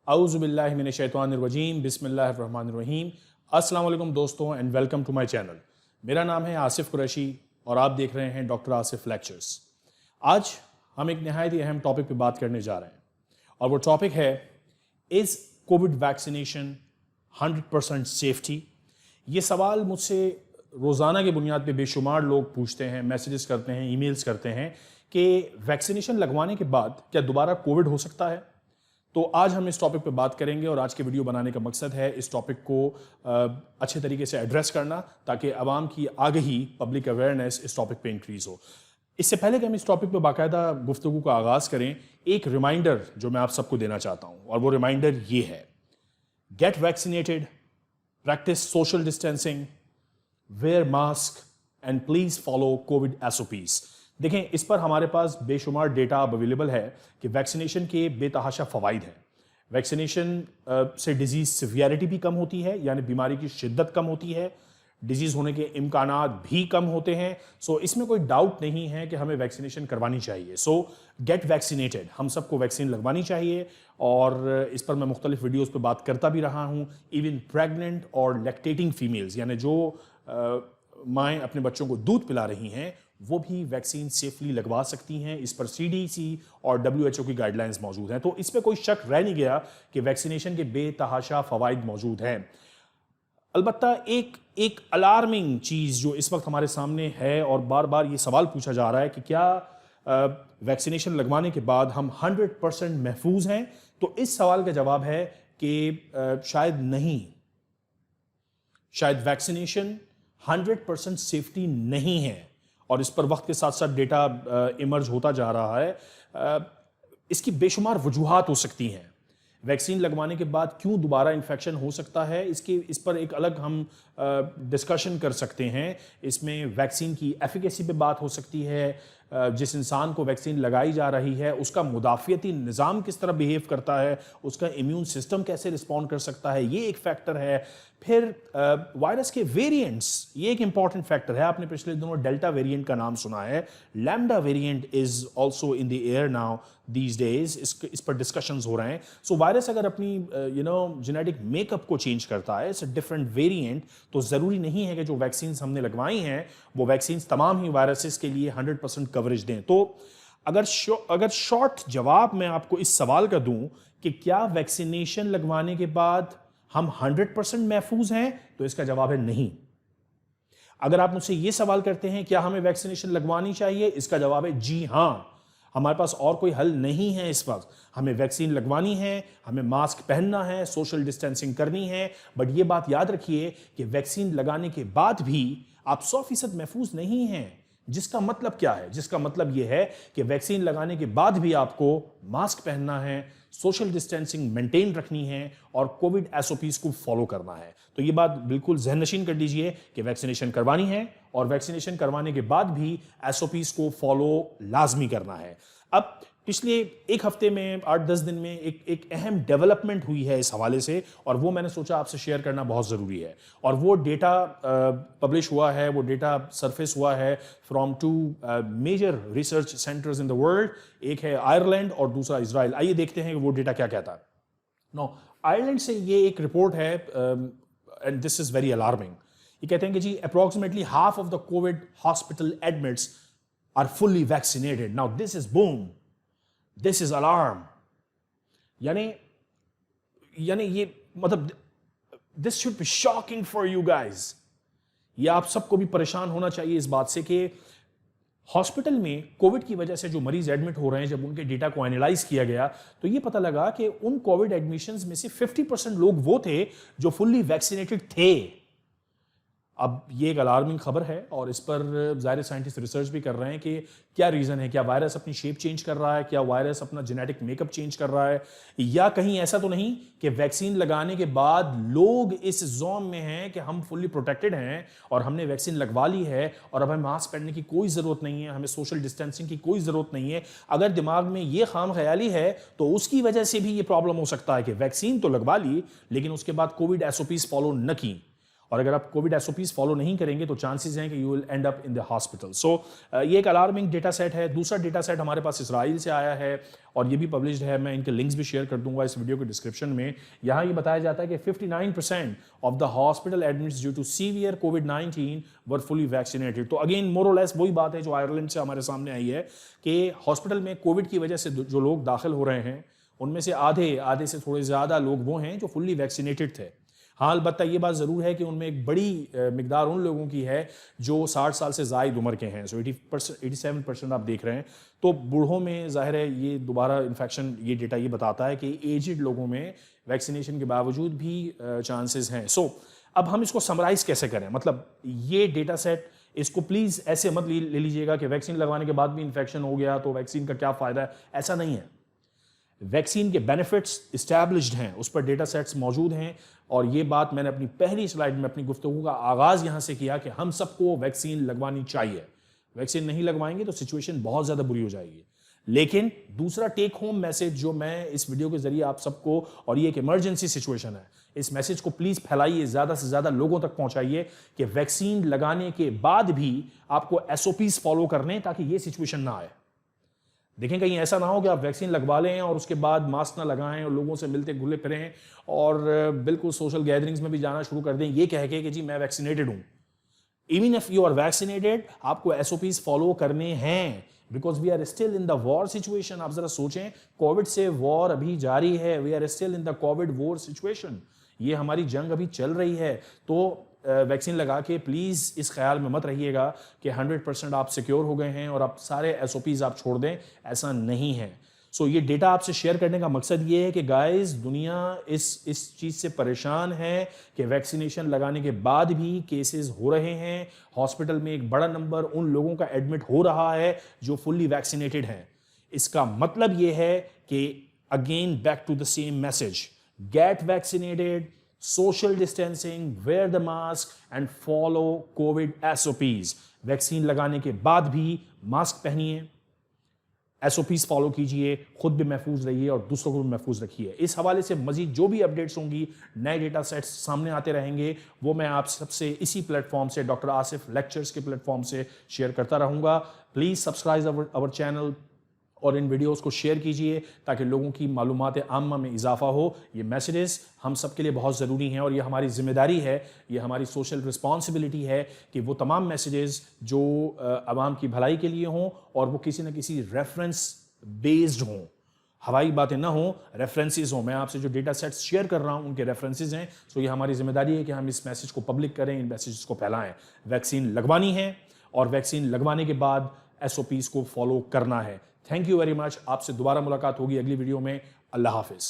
औज़ुबिल्लाहि मिनश्शैतानिर्रजीम बिस्मिल्लाहिर्रहमानिर्रहीम। अस्सलाम वालेकुम दोस्तों and welcome to my channel. मेरा नाम है आसिफ कुरैशी और आप देख रहे हैं डॉक्टर आसिफ लेक्चर्स। आज हम एक नहायत ही अहम टॉपिक पे बात करने जा रहे हैं और वो टॉपिक है, इज़ कोविड वैक्सीनेशन 100% सेफ्टी। ये सवाल मुझसे रोज़ाना की बुनियाद पे बेशुमार लोग पूछते हैं, मैसेजेस करते हैं, ईमेल्स करते हैं कि वैक्सीनेशन लगवाने के बाद क्या दोबारा कोविड हो सकता है। तो आज हम इस टॉपिक पे बात करेंगे और आज के वीडियो बनाने का मकसद है इस टॉपिक को अच्छे तरीके से एड्रेस करना ताकि आवाम की आगही, पब्लिक अवेयरनेस इस टॉपिक पे इंक्रीज हो। इससे पहले कि हम इस टॉपिक पे बाकायदा गुफ्तगू का आगाज़ करें, एक रिमाइंडर जो मैं आप सबको देना चाहता हूं और वो रिमाइंडर ये है, get vaccinated, practice social distancing, wear mask and please follow Covid SOPs. देखें, इस पर हमारे पास बेशुमार डेटा अब अवेलेबल है कि वैक्सीनेशन के बेतहाशा फ़वाइद हैं। वैक्सीनेशन से डिजीज़ सिवियरिटी भी कम होती है, यानी बीमारी की शिद्दत कम होती है, डिजीज़ होने के इम्कानात भी कम होते हैं। सो इसमें कोई डाउट नहीं है कि हमें वैक्सीनेशन करवानी चाहिए। सो गेट वैक्सीनेटेड, हम सबको वैक्सीन लगवानी चाहिए और इस पर मैं मुख्तलिफ वीडियोज़ पर बात करता भी रहा हूँ। इवन प्रेगनेंट और लैक्टेटिंग फीमेल्स, यानी जो माएँ अपने बच्चों को दूध पिला रही हैं, वो भी वैक्सीन सेफली लगवा सकती हैं। इस पर सीडीसी और डब्ल्यूएचओ की गाइडलाइंस मौजूद हैं। तो इस पर कोई शक रह नहीं गया कि वैक्सीनेशन के बेतहाशा फ़वाइद मौजूद हैं। अलबत्ता एक अलार्मिंग चीज़ जो इस वक्त हमारे सामने है और बार बार ये सवाल पूछा जा रहा है कि क्या वैक्सीनेशन लगवाने के बाद हम 100% महफूज हैं, तो इस सवाल का जवाब है कि शायद नहीं। शायद वैक्सीनेशन 100% सेफ्टी नहीं है और इस पर वक्त के साथ साथ डेटा इमर्ज होता जा रहा है। इसकी बेशुमार वजूहात हो सकती हैं। वैक्सीन लगवाने के बाद क्यों दोबारा इन्फेक्शन हो सकता है, इस पर एक अलग हम डिस्कशन कर सकते हैं। इसमें वैक्सीन की एफिकेसी पे बात हो सकती है, जिस इंसान को वैक्सीन लगाई जा रही है उसका मुदाफ़ियती निज़ाम किस तरह बिहेव करता है, उसका इम्यून सिस्टम कैसे रिस्पॉन्ड कर सकता है, ये एक फैक्टर है। फिर वायरस के वेरिएंट्स, ये एक इंपॉर्टेंट फैक्टर है। आपने पिछले दिनों डेल्टा वेरिएंट का नाम सुना है, lambda variant is also in the air now these days. इस पर डिस्कशंस हो रहे हैं। सो वायरस अगर अपनी जेनेटिक मेकअप को चेंज करता है, इट्स अ डिफरेंट वेरिएंट, तो ज़रूरी नहीं है कि जो वैक्सीन हमने लगवाई हैं वो वैक्सीन तमाम ही वायरसेस के लिए 100% कवरेज दें। तो अगर शॉर्ट जवाब मैं आपको इस सवाल का दूं कि क्या वैक्सीनेशन लगवाने के बाद हम 100% महफूज हैं, तो इसका जवाब है नहीं। अगर आप मुझसे यह सवाल करते हैं क्या हमें वैक्सीनेशन लगवानी चाहिए, इसका जवाब है जी हां। हमारे पास और कोई हल नहीं है इस वक्त। हमें वैक्सीन लगवानी है, हमें मास्क पहनना है, सोशल डिस्टेंसिंग करनी है। बट ये बात याद रखिए कि वैक्सीन लगाने के बाद भी आप 100% महफूज नहीं हैं। जिसका मतलब क्या है? जिसका मतलब यह है कि वैक्सीन लगाने के बाद भी आपको मास्क पहनना है, सोशल डिस्टेंसिंग मेंटेन रखनी है और कोविड एसओपीज को फॉलो करना है। तो ये बात बिल्कुल ज़हननशीन कर लीजिए कि वैक्सीनेशन करवानी है और वैक्सीनेशन करवाने के बाद भी एसओपीज को फॉलो लाजमी करना है। अब पिछले एक हफ्ते में, 8-10 दिन में एक अहम डेवलपमेंट हुई है इस हवाले से और वो मैंने सोचा आपसे शेयर करना बहुत ज़रूरी है। और वो डेटा पब्लिश हुआ है, वो डेटा सरफेस हुआ है from 2 major research centers in the world. एक है आयरलैंड और दूसरा इजराइल। आइए देखते हैं कि वो डेटा क्या कहता है। नो, आयरलैंड से ये एक रिपोर्ट है and this is very alarming. ये कहते हैं कि जी approximately half of the COVID hospital admits are fully vaccinated. Now this is boom, this is alarm. यानी ये मतलब this should be shocking for you guys. ये आप सबको भी परेशान होना चाहिए इस बात से कि हॉस्पिटल में कोविड की वजह से जो मरीज एडमिट हो रहे हैं, जब उनके डेटा को एनालाइज किया गया तो ये पता लगा कि उन कोविड एडमिशंस में से 50% लोग वो थे जो फुल्ली वैक्सीनेटेड थे। अब ये एक अलार्मिंग खबर है और इस पर ज़ाहिर साइंटिस्ट रिसर्च भी कर रहे हैं कि क्या रीज़न है। क्या वायरस अपनी शेप चेंज कर रहा है, क्या वायरस अपना जेनेटिक मेकअप चेंज कर रहा है, या कहीं ऐसा तो नहीं कि वैक्सीन लगाने के बाद लोग इस जोन में हैं कि हम फुल्ली प्रोटेक्टेड हैं और हमने वैक्सीन लगवा ली है और अब हमें मास्क पहनने की कोई ज़रूरत नहीं है, हमें सोशल डिस्टेंसिंग की कोई ज़रूरत नहीं है। अगर दिमाग में ये खाम ख्याली है तो उसकी वजह से भी ये प्रॉब्लम हो सकता है कि वैक्सीन तो लगवा ली लेकिन उसके बाद कोविड एसओपीज फॉलो न की। और अगर आप कोविड एसओपीज फॉलो नहीं करेंगे तो चांसेस हैं कि you will end up in the hospital. So ये एक अलार्मिंग डेटा सेट है। दूसरा डेटा सेट हमारे पास इसराइल से आया है और ये भी पब्लिश्ड है, मैं इनके लिंक्स भी शेयर कर दूंगा इस वीडियो के डिस्क्रिप्शन में। यहाँ ये बताया जाता है कि 59% of the hospital admits due to severe कोविड-19 वर फुली वैक्सीनेटेड। तो अगेन मोर और लेस वही बात है जो आयरलैंड से हमारे सामने आई है कि हॉस्पिटल में कोविड की वजह से जो लोग दाखिल हो रहे हैं उनमें से आधे से थोड़े ज़्यादा लोग वो हैं जो फुल्ली वैक्सीनेटेड थे। हाँ, अलबत्ता ये बात ज़रूर है कि उनमें एक बड़ी मिकदार उन लोगों की है जो 60 साल से ज़ायद उम्र के हैं। सो 87% आप देख रहे हैं। तो बूढ़ों में ज़ाहिर है ये दोबारा इन्फेक्शन, ये डेटा ये बताता है कि एजिड लोगों में वैक्सीनेशन के बावजूद भी चांसेस हैं। सो अब हम इसको समराइज़ कैसे करें, मतलब ये डेटा सेट, इसको प्लीज़ ऐसे मत ले लीजिएगा कि वैक्सीन लगवाने के बाद भी इन्फेक्शन हो गया तो वैक्सीन का क्या फ़ायदा है। ऐसा नहीं है। वैक्सीन के बेनिफिट्स इस्टेब्लिश्ड हैं, उस पर डेटा सेट्स मौजूद हैं। और ये बात मैंने अपनी पहली स्लाइड में अपनी गुफ्तगू का आगाज़ यहाँ से किया कि हम सबको वैक्सीन लगवानी चाहिए। वैक्सीन नहीं लगवाएंगे तो सिचुएशन बहुत ज़्यादा बुरी हो जाएगी। लेकिन दूसरा टेक होम मैसेज जो मैं इस वीडियो के जरिए आप सबको, और ये एक इमरजेंसी सिचुएशन है, इस मैसेज को प्लीज़ फैलाइए, ज़्यादा से ज़्यादा लोगों तक पहुँचाइए कि वैक्सीन लगाने के बाद भी आपको SOPs फॉलो करने, ताकि ये सिचुएशन ना आए। देखें कहीं ऐसा ना हो कि आप वैक्सीन लगवा लें और उसके बाद मास्क ना लगाएं और लोगों से मिलते घुले फिरें और बिल्कुल सोशल गैदरिंग्स में भी जाना शुरू कर दें ये कह के कि जी मैं वैक्सीनेटेड हूं। Even if you are vaccinated, आपको SOPs फॉलो करने हैं, because we are still in the war situation. आप जरा सोचें, कोविड से वॉर अभी जारी है, we are still in the COVID war situation. ये हमारी जंग अभी चल रही है। तो वैक्सीन लगा के प्लीज़ इस ख्याल में मत रहिएगा कि 100% आप सिक्योर हो गए हैं और आप सारे SOPs आप छोड़ दें, ऐसा नहीं है। सो ये डेटा आपसे शेयर करने का मकसद ये है कि गाइस, दुनिया इस चीज़ से परेशान है कि वैक्सीनेशन लगाने के बाद भी केसेस हो रहे हैं। हॉस्पिटल में एक बड़ा नंबर उन लोगों का एडमिट हो रहा है जो फुल्ली वैक्सीनेटेड हैं। इसका मतलब ये है कि again back to the same message, get vaccinated, social distancing, wear the mask and follow COVID SOPs। Vaccine लगाने के बाद भी मास्क पहनिए, SOPs फॉलो कीजिए, खुद भी महफूज रहिए और दूसरों को भी महफूज रखिए। इस हवाले से मजीद जो भी अपडेट्स होंगी, नए डेटा सेट्स सामने आते रहेंगे, वो मैं आप सबसे इसी प्लेटफॉर्म से, डॉक्टर आसिफ लेक्चर्स के प्लेटफॉर्म से शेयर करता रहूँगा। प्लीज़ सब्सक्राइब अवर चैनल और इन वीडियोस को शेयर कीजिए ताकि लोगों की मालूमात आम्मा में इजाफा हो। ये मैसेजेस हम सब के लिए बहुत ज़रूरी हैं और ये हमारी जिम्मेदारी है, ये हमारी सोशल रिस्पॉन्सिबिलिटी है कि वो तमाम मैसेजेस जो आवाम की भलाई के लिए हों और वो किसी न किसी रेफरेंस बेस्ड हों, हवाई बातें ना हों, रेफरेंसेस हों। मैं आपसे जो डेटा सेट्स शेयर कर रहा हूं उनके रेफरेंसेस हैं। सो ये हमारी जिम्मेदारी है कि हम इस मैसेज को पब्लिक करें, इन मैसेजेस को फैलाएं। वैक्सीन लगवानी है और वैक्सीन लगवाने के बाद SOPs को फॉलो करना है। Thank you very much. आपसे दोबारा मुलाकात होगी अगली वीडियो में। अल्लाह हाफिज़।